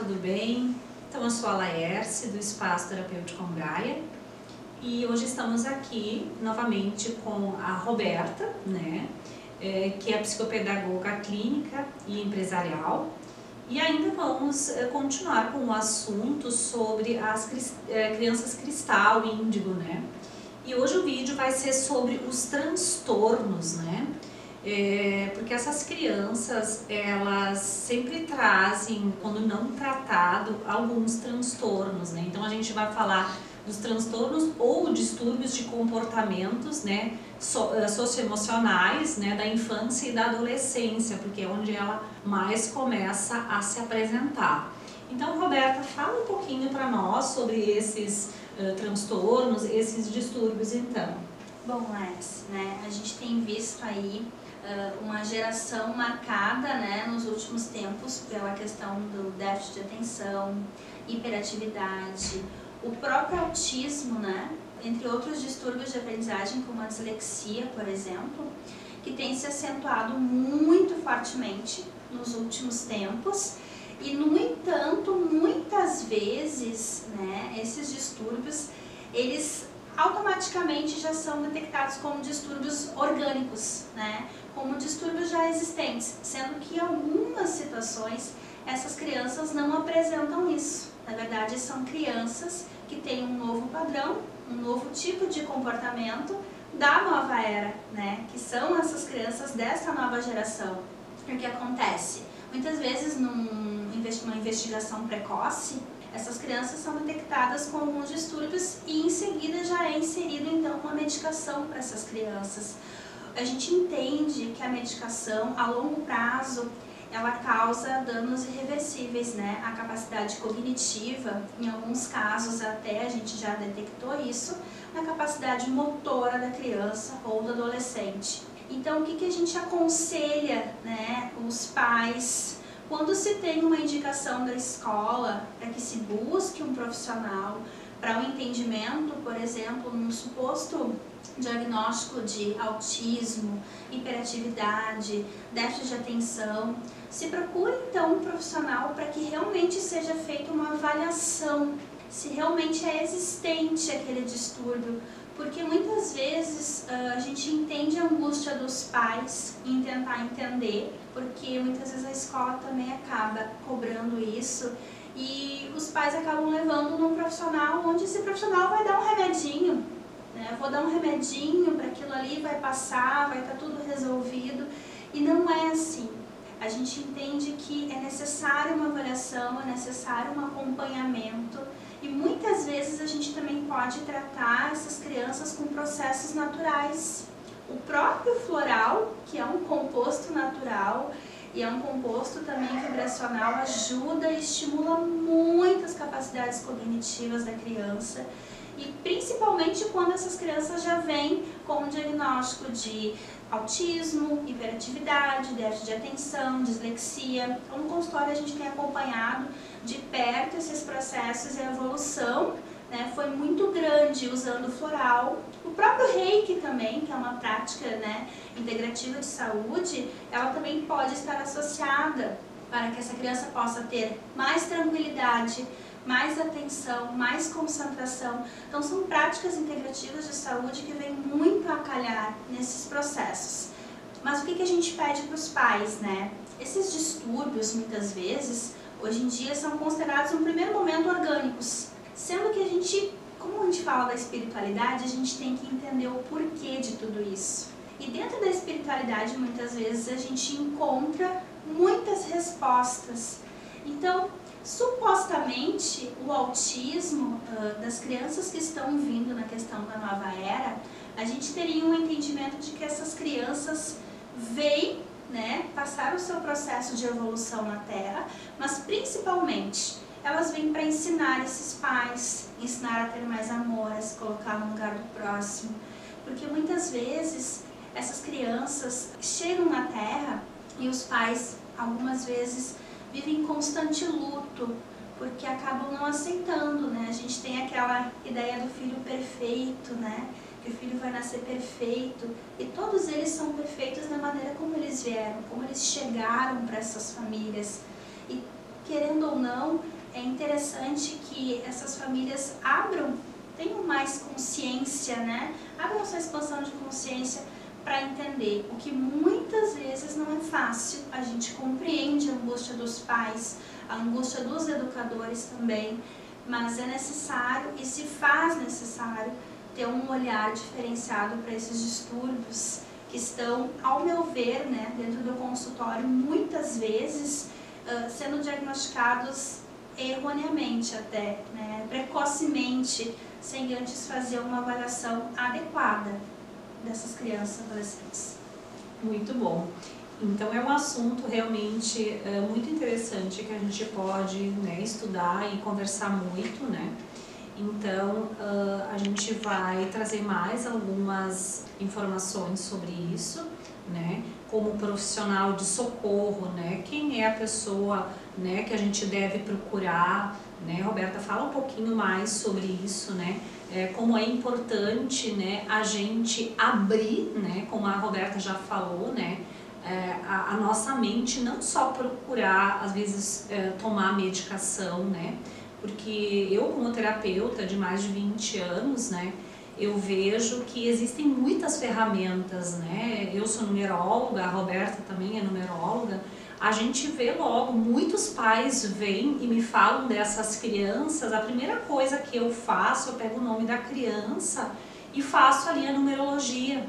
tudo bem? Então eu sou a Laérce, do Espaço Terapêutico Gaia, e hoje estamos aqui novamente com a Roberta, que é psicopedagoga clínica e empresarial, e ainda vamos continuar com o assunto sobre as crianças cristal e índigo, E hoje o vídeo vai ser sobre os transtornos, porque essas crianças, elas sempre trazem, quando não tratado, alguns transtornos, Então a gente vai falar dos transtornos ou distúrbios de comportamentos, socioemocionais, da infância e da adolescência, porque é onde ela mais começa a se apresentar. Então, Roberta, fala um pouquinho para nós sobre esses transtornos, esses distúrbios, então. Bom, Laérce, a gente tem visto aí uma geração marcada, nos últimos tempos pela questão do déficit de atenção, hiperatividade, o próprio autismo, entre outros distúrbios de aprendizagem, como a dislexia, por exemplo, que tem se acentuado muito fortemente nos últimos tempos. E, no entanto, muitas vezes, esses distúrbios, eles automaticamente já são detectados como distúrbios orgânicos, como distúrbios já existentes, sendo que em algumas situações essas crianças não apresentam isso. Na verdade, são crianças que têm um novo padrão, um novo tipo de comportamento da nova era, que são essas crianças dessa nova geração. O que acontece? Muitas vezes, numa investigação precoce, essas crianças são detectadas com alguns distúrbios e em seguida já é inserido então uma medicação para essas crianças. A gente entende que a medicação a longo prazo ela causa danos irreversíveis, à capacidade cognitiva, em alguns casos até a gente já detectou isso, na capacidade motora da criança ou do adolescente. Então, o que a gente aconselha, os pais, quando se tem uma indicação da escola para que se busque um profissional para o entendimento, por exemplo, num suposto diagnóstico de autismo, hiperatividade, déficit de atenção, se procura então um profissional para que realmente seja feita uma avaliação, se realmente é existente aquele distúrbio, porque muitas vezes a gente entende a angústia dos pais em tentar entender, porque muitas vezes a escola também acaba cobrando isso e os pais acabam levando num profissional onde esse profissional vai dar um remedinho, vou dar um remedinho para aquilo ali, vai passar, vai estar tudo resolvido, e não é assim. A gente entende que é necessário uma avaliação, é necessário um acompanhamento e muitas vezes a gente também pode tratar essas crianças com processos naturais. O próprio floral, que é um composto natural e é um composto também vibracional, ajuda e estimula muito as capacidades cognitivas da criança. E principalmente quando essas crianças já vêm com um diagnóstico de autismo, hiperatividade, déficit de atenção, dislexia. Então, no consultório a gente tem acompanhado de perto esses processos e a evolução foi muito grande usando o floral. O próprio Reiki também, que é uma prática integrativa de saúde, ela também pode estar associada para que essa criança possa ter mais tranquilidade, mais atenção, mais concentração. Então são práticas integrativas de saúde que vêm muito a calhar nesses processos. Mas o que a gente pede para os pais, Esses distúrbios, muitas vezes, hoje em dia são considerados no primeiro momento orgânicos, sendo que a gente, como a gente fala da espiritualidade, a gente tem que entender o porquê de tudo isso. E dentro da espiritualidade, muitas vezes, a gente encontra muitas respostas. Então, supostamente, o autismo das crianças que estão vindo na questão da nova era, a gente teria um entendimento de que essas crianças vêm, passar o seu processo de evolução na Terra, mas principalmente elas vêm para ensinar esses pais, ensinar a ter mais amor, a se colocar no lugar do próximo, porque muitas vezes essas crianças chegam na Terra e os pais, algumas vezes, vivem em constante luto, porque acabam não aceitando, A gente tem aquela ideia do filho perfeito, Que o filho vai nascer perfeito, e todos eles são perfeitos da maneira como eles vieram, como eles chegaram para essas famílias. E, querendo ou não, é interessante que essas famílias tenham mais consciência, né? Abram essa expansão de consciência para entender o que muitas vezes não é fácil. A gente compreende a angústia dos pais, a angústia dos educadores também, mas é necessário e se faz necessário ter um olhar diferenciado para esses distúrbios que estão, ao meu ver, né, dentro do consultório, muitas vezes sendo diagnosticados erroneamente até, né, precocemente, sem antes fazer uma avaliação adequada dessas crianças e adolescentes. Muito bom. Então é um assunto realmente muito interessante que a gente pode, né, estudar e conversar muito, né? Então a gente vai trazer mais algumas informações sobre isso, né? Como profissional de socorro, né? Quem é a pessoa, né, que a gente deve procurar, né? Roberta, fala um pouquinho mais sobre isso, né? Como é importante, né, a gente abrir, né, como a Roberta já falou, né, a nossa mente, não só procurar, às vezes, tomar medicação, né, porque eu, como terapeuta de mais de 20 anos, né, eu vejo que existem muitas ferramentas, né, eu sou numeróloga, a Roberta também é numeróloga, a gente vê logo, muitos pais vêm e me falam dessas crianças, a primeira coisa que eu faço, eu pego o nome da criança e faço ali a numerologia.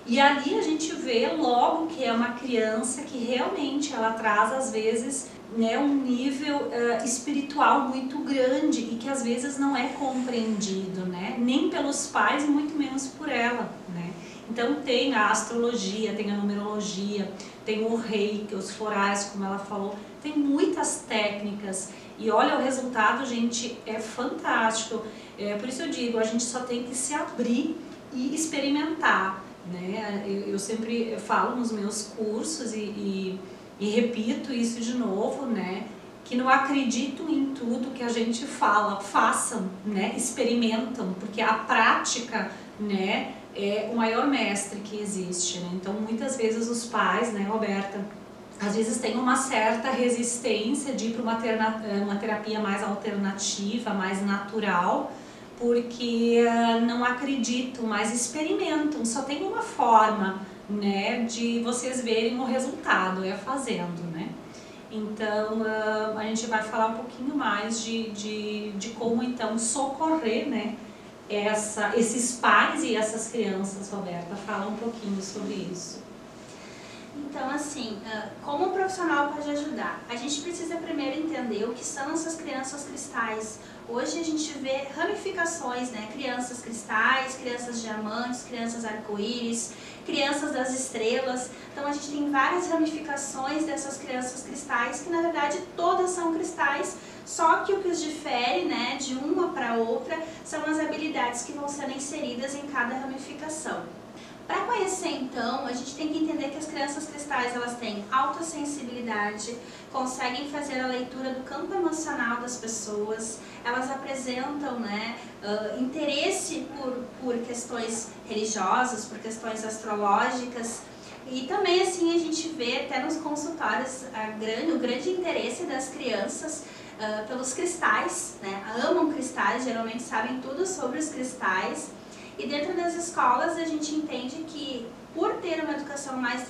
E ali a gente vê logo que é uma criança que realmente ela traz, às vezes, né, um nível espiritual muito grande e que às vezes não é compreendido, né, nem pelos pais e muito menos por ela, né. Então tem a astrologia, tem a numerologia, tem o reiki, os florais, como ela falou, tem muitas técnicas e olha, o resultado, gente, é fantástico. Por isso eu digo, a gente só tem que se abrir e experimentar, né? Eu sempre falo nos meus cursos e repito isso de novo, né? Que não acreditam em tudo que a gente fala, façam, né? Experimentam, porque a prática, né, é o maior mestre que existe, né? Então muitas vezes os pais, né, Roberta, às vezes têm uma certa resistência de ir para uma terapia mais alternativa, mais natural, porque não acreditam, mas experimentam. Só tem uma forma, né, de vocês verem o resultado, é fazendo, né? Então a gente vai falar um pouquinho mais de como então socorrer, né, esses pais e essas crianças. Roberta, fala um pouquinho sobre isso. Então, assim, como um profissional pode ajudar? A gente precisa primeiro entender o que são essas crianças cristais. Hoje a gente vê ramificações, né? Crianças cristais, crianças diamantes, crianças arco-íris, crianças das estrelas. Então a gente tem várias ramificações dessas crianças cristais que na verdade todas são cristais, só que o que os difere, né, de uma para outra são as habilidades que vão sendo inseridas em cada ramificação. Para conhecer, então, a gente tem que entender que as crianças cristais, elas têm alta sensibilidade, conseguem fazer a leitura do campo emocional das pessoas, elas apresentam, né, interesse por questões religiosas, por questões astrológicas, e também, assim, a gente vê até nos consultórios o grande interesse das crianças pelos cristais, né, amam cristais, geralmente sabem tudo sobre os cristais. E dentro das escolas a gente entende que, por ter uma educação mais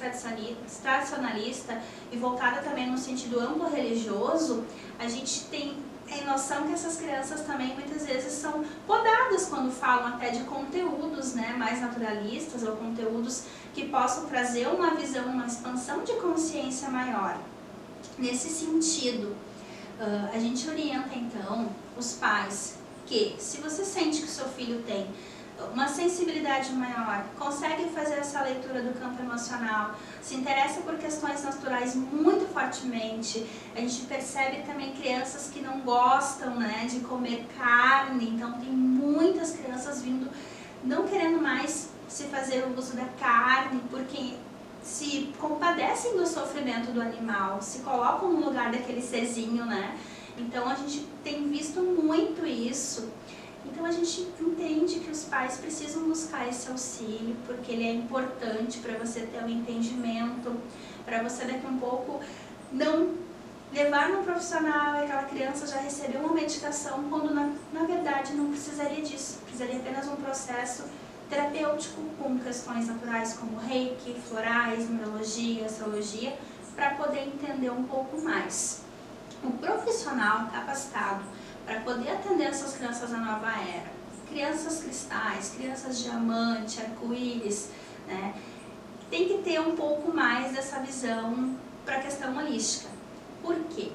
tradicionalista e voltada também no sentido amplo religioso, a gente tem a noção que essas crianças também muitas vezes são podadas quando falam até de conteúdos, né, mais naturalistas ou conteúdos que possam trazer uma visão, uma expansão de consciência maior. Nesse sentido, a gente orienta então os pais que, se você sente que o seu filho tem uma sensibilidade maior, consegue fazer essa leitura do campo emocional, se interessa por questões naturais muito fortemente, a gente percebe também crianças que não gostam, né, de comer carne, então tem muitas crianças vindo, não querendo mais se fazer o uso da carne, porque se compadecem do sofrimento do animal, se colocam no lugar daquele serzinho, né? Então a gente tem visto muito isso. Então a gente entende que os pais precisam buscar esse auxílio, porque ele é importante para você ter um entendimento, para você daqui a um pouco não levar num profissional e aquela criança já recebeu uma medicação, quando na verdade não precisaria disso, precisaria apenas um processo terapêutico com questões naturais como reiki, florais, numerologia, astrologia, para poder entender um pouco mais. O profissional capacitado para poder atender essas crianças da nova era, crianças cristais, crianças diamante, arco-íris, né, tem que ter um pouco mais dessa visão para a questão holística. Por quê?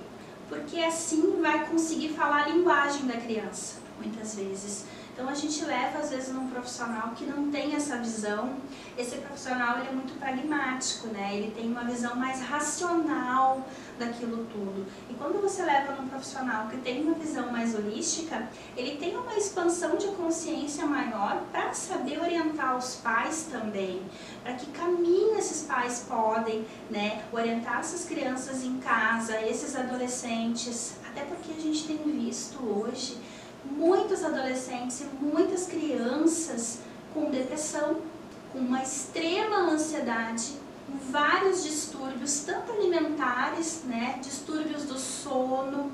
Porque assim vai conseguir falar a linguagem da criança, muitas vezes. Então a gente leva às vezes num profissional que não tem essa visão. Esse profissional ele é muito pragmático, né? Ele tem uma visão mais racional daquilo tudo. E quando você leva num profissional que tem uma visão mais holística, ele tem uma expansão de consciência maior para saber orientar os pais também, para que caminho esses pais podem, né, orientar essas crianças em casa, esses adolescentes, até porque a gente tem visto hoje muitos adolescentes e muitas crianças com depressão, com uma extrema ansiedade, com vários distúrbios, tanto alimentares, né, distúrbios do sono.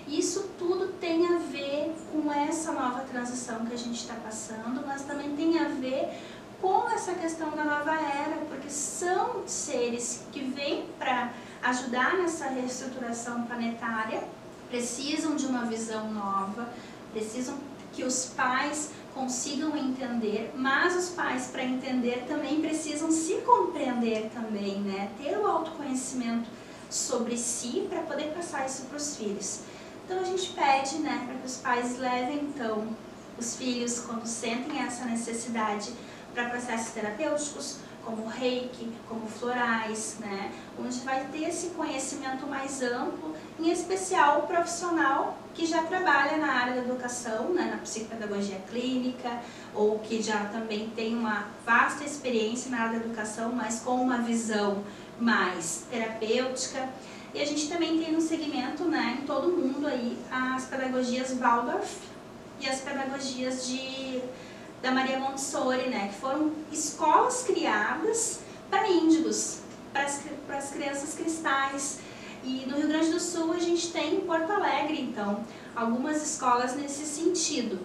Isso tudo tem a ver com essa nova transição que a gente está passando, mas também tem a ver com essa questão da nova era, porque são seres que vêm para ajudar nessa reestruturação planetária, precisam de uma visão nova, precisam que os pais consigam entender, mas os pais, para entender, também precisam se compreender também, né? Ter o autoconhecimento sobre si para poder passar isso para os filhos. Então a gente pede, né, para que os pais levem então os filhos, quando sentem essa necessidade, para processos terapêuticos, como reiki, como florais, né, onde vai ter esse conhecimento mais amplo, em especial o profissional que já trabalha na área da educação, né, na psicopedagogia clínica, ou que já também tem uma vasta experiência na área da educação, mas com uma visão mais terapêutica. E a gente também tem no segmento, né, em todo mundo aí, as pedagogias Waldorf e as pedagogias da Maria Montessori, né, que foram escolas criadas para índigos, para as crianças cristais. E no Rio Grande do Sul a gente tem em Porto Alegre, então, algumas escolas nesse sentido.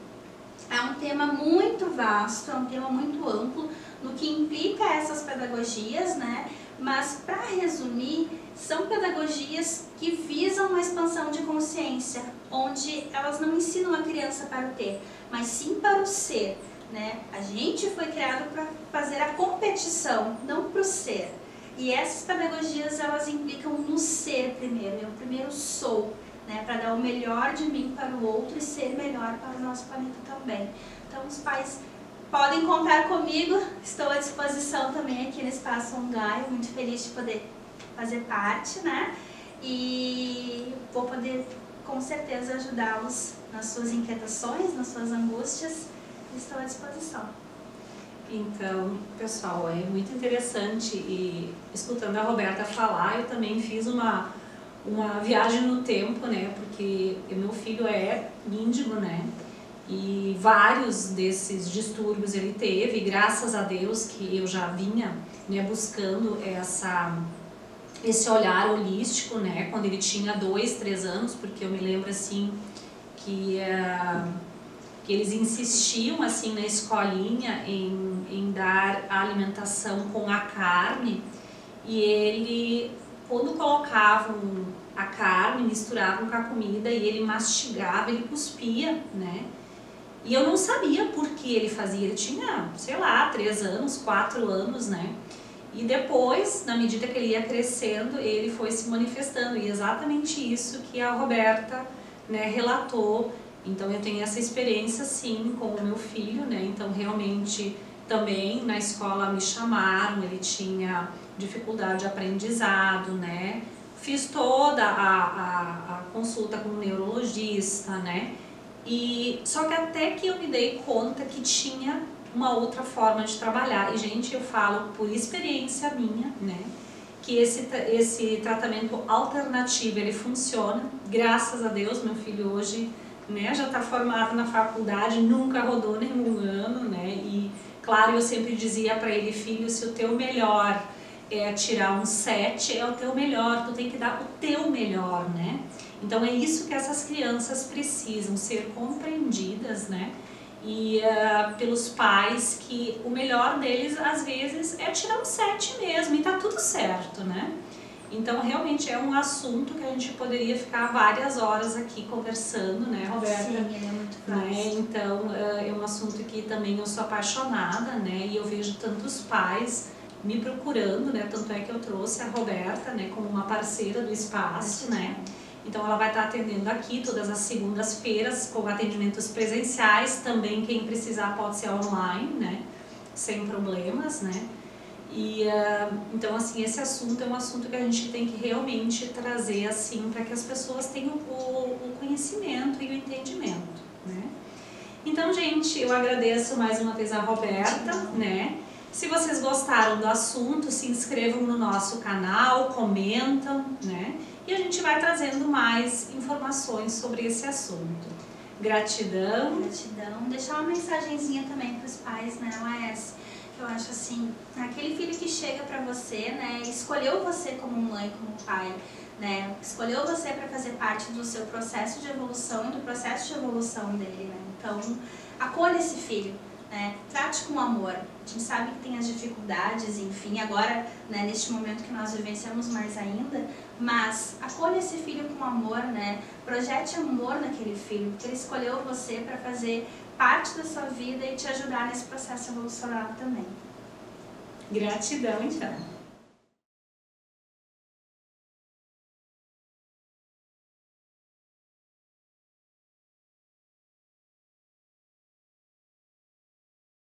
É um tema muito vasto, é um tema muito amplo, no que implica essas pedagogias, né? Mas, para resumir, são pedagogias que visam uma expansão de consciência, onde elas não ensinam a criança para o ter, mas sim para o ser, né? A gente foi criado para fazer a competição, não para o ser. E essas pedagogias, elas implicam no ser primeiro, eu primeiro sou, né, para dar o melhor de mim para o outro e ser melhor para o nosso planeta também. Então os pais podem contar comigo, estou à disposição também aqui no Espaço Ongaio, muito feliz de poder fazer parte, né, e vou poder com certeza ajudá-los nas suas inquietações, nas suas angústias, estou à disposição. Então, pessoal, é muito interessante, e escutando a Roberta falar, eu também fiz uma viagem no tempo, né, porque meu filho é índigo, né, e vários desses distúrbios ele teve, graças a Deus que eu já vinha, né, buscando esse olhar holístico, né, quando ele tinha 2, 3 anos, porque eu me lembro assim que eles insistiam assim na escolinha em dar a alimentação com a carne, e ele, quando colocavam a carne, misturavam com a comida e ele mastigava, ele cuspia, né? E eu não sabia por que ele fazia, ele tinha, sei lá, 3 anos, 4 anos, né? E depois, na medida que ele ia crescendo, ele foi se manifestando, e exatamente isso que a Roberta, né, relatou. Então eu tenho essa experiência sim com o meu filho, né? Então realmente também na escola me chamaram, ele tinha dificuldade de aprendizado, né? Fiz toda a consulta com o neurologista, né? E só que até que eu me dei conta que tinha uma outra forma de trabalhar. E gente, eu falo por experiência minha, né? Que esse tratamento alternativo ele funciona. Graças a Deus, meu filho hoje, né, já está formado na faculdade, nunca rodou nenhum ano, né, e claro, eu sempre dizia para ele: filho, se o teu melhor tirar um 7 é o teu melhor, tu tem que dar o teu melhor, né? Então é isso que essas crianças precisam, ser compreendidas, né? E pelos pais, que o melhor deles às vezes é tirar um 7 mesmo, e tá tudo certo, né? Então realmente é um assunto que a gente poderia ficar várias horas aqui conversando, né, Roberta? Sim, ele é muito vasto. Né? Então é um assunto que também eu sou apaixonada, né? E eu vejo tantos pais me procurando, né? Tanto é que eu trouxe a Roberta, né, como uma parceira do espaço, né? Então ela vai estar atendendo aqui todas as segundas-feiras com atendimentos presenciais, também quem precisar pode ser online, né? Sem problemas, né? E então assim, esse assunto é um assunto que a gente tem que realmente trazer assim para que as pessoas tenham o conhecimento e o entendimento, né? Então, gente, eu agradeço mais uma vez a Roberta, né? Se vocês gostaram do assunto, se inscrevam no nosso canal, comentam, né? E a gente vai trazendo mais informações sobre esse assunto. Gratidão. Gratidão. Deixar uma mensagenzinha também para os pais, né, Laércio? Eu acho assim, aquele filho que chega para você, né, escolheu você como mãe, como pai, né, escolheu você para fazer parte do seu processo de evolução e do processo de evolução dele, né? Então, acolha esse filho, né, trate com amor. A gente sabe que tem as dificuldades, enfim, agora, né, neste momento que nós vivenciamos mais ainda, mas acolha esse filho com amor, né, projete amor naquele filho, porque ele escolheu você para fazer parte da sua vida e te ajudar nesse processo evolucionário também. Gratidão, então.